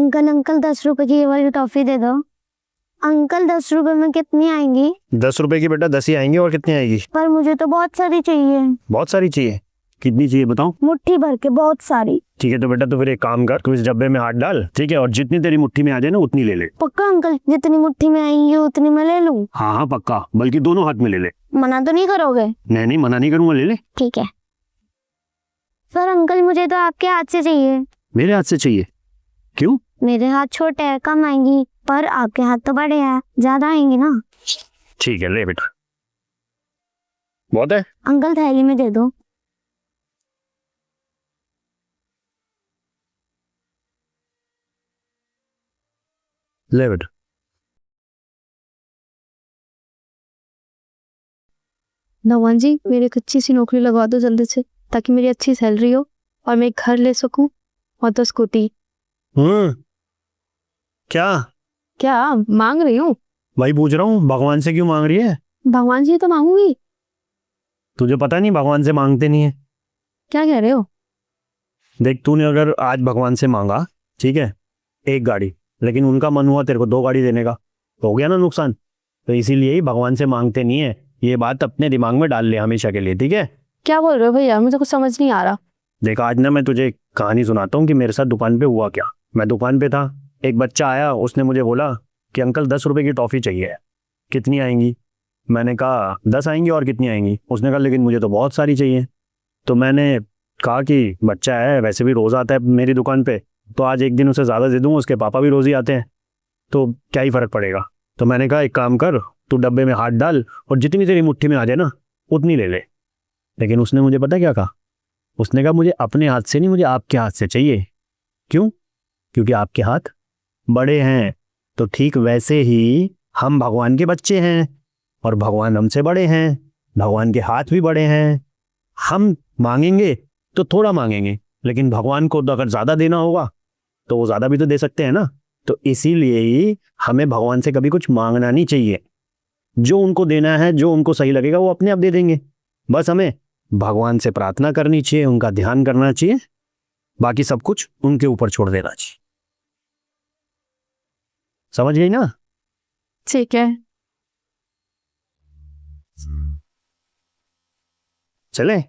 Uncle uncle 10 रुपए की ये वाली टॉफी दे दो। अंकल 10 रुपए में कितनी आएंगी? 10 रुपए की बेटा 10 ही आएंगी, और कितनी आएगी? पर मुझे तो बहुत सारी चाहिए। बहुत सारी चाहिए? कितनी चाहिए बताओ? मुट्ठी भर के, बहुत सारी। ठीक है तो बेटा तो फिर एक काम कर, तू इस डब्बे में हाथ डाल, ठीक है, और जितनी तेरी मुट्ठी में आ जाए ना उतनी ले ले। पक्का अंकल? जितनी मुट्ठी में आएंगी उतनी मैं ले लूं? हाँ हाँ पक्का, बल्कि दोनों हाथ में ले ले। मना तो नहीं करोगे? नहीं नहीं मना नहीं करूंगा, ले ले। ठीक है। पर अंकल मुझे तो आपके हाथ से चाहिए। मेरे हाथ से चाहिए? क्यों? मेरे हाथ छोटे हैं, कम आएंगी, पर आपके हाथ तो बड़े हैं, ज्यादा आएंगी ना। ठीक है ले बेटा, बहुत है। अंकल थैली में दे दो। ले बेटा। नौवान जी, मेरी एक अच्छी सी नौकरी लगवा दो जल्दी से, ताकि मेरी अच्छी सैलरी हो और मैं एक घर ले सकूं और 2 स्कूटी। क्या? क्या मांग रही हूँ? भाई पूछ रहा हूँ, भगवान से क्यों मांग रही है? भगवान जी तो मांगूंगी। तुझे पता नहीं भगवान से मांगते नहीं है? क्या कह रहे हो? देख तूने अगर आज भगवान से मांगा, ठीक है, एक गाड़ी, लेकिन उनका मन हुआ तेरे को 2 गाड़ी देने का, तो हो गया ना नुकसान। तो इसीलिए ही भगवान से मांगते नहीं है, ये बात अपने दिमाग में डाल ले हमेशा के लिए, ठीक है? क्या बोल रहे हो भैया, मुझे कुछ समझ नहीं आ रहा। देख आज ना मैं तुझे एक कहानी सुनाता हूँ कि मेरे साथ दुकान पे हुआ क्या। मैं दुकान पे था, एक बच्चा आया, उसने मुझे बोला कि अंकल 10 रुपए की टॉफ़ी चाहिए, कितनी आएंगी? मैंने कहा 10 आएंगी, और कितनी आएंगी? उसने कहा लेकिन मुझे तो बहुत सारी चाहिए। तो मैंने कहा कि बच्चा है, वैसे भी रोज़ आता है मेरी दुकान पे, तो आज एक दिन उसे ज़्यादा दे दूँ, उसके पापा भी रोज़ ही आते हैं, तो क्या ही फ़र्क पड़ेगा। तो मैंने कहा एक काम कर, तू डब्बे में हाथ डाल और जितनी तेरी मुट्ठी में आ जाए ना उतनी ले ले। लेकिन उसने मुझे पता क्या कहा? उसने कहा मुझे अपने हाथ से नहीं, मुझे आपके हाथ से चाहिए। क्यों? क्योंकि आपके हाथ बड़े हैं। तो ठीक वैसे ही हम भगवान के बच्चे हैं, और भगवान हमसे बड़े हैं, भगवान के हाथ भी बड़े हैं। हम मांगेंगे तो थोड़ा मांगेंगे, लेकिन भगवान को तो अगर ज़्यादा देना होगा तो वो ज़्यादा भी तो दे सकते हैं ना। तो इसीलिए ही हमें भगवान से कभी कुछ मांगना नहीं चाहिए। जो उनको देना है, जो उनको सही लगेगा, वो अपने आप दे देंगे। बस हमें भगवान से प्रार्थना करनी चाहिए, उनका ध्यान करना चाहिए, बाकी सब कुछ उनके ऊपर छोड़ देना चाहिए। समझ गई ना? ठीक है। चले?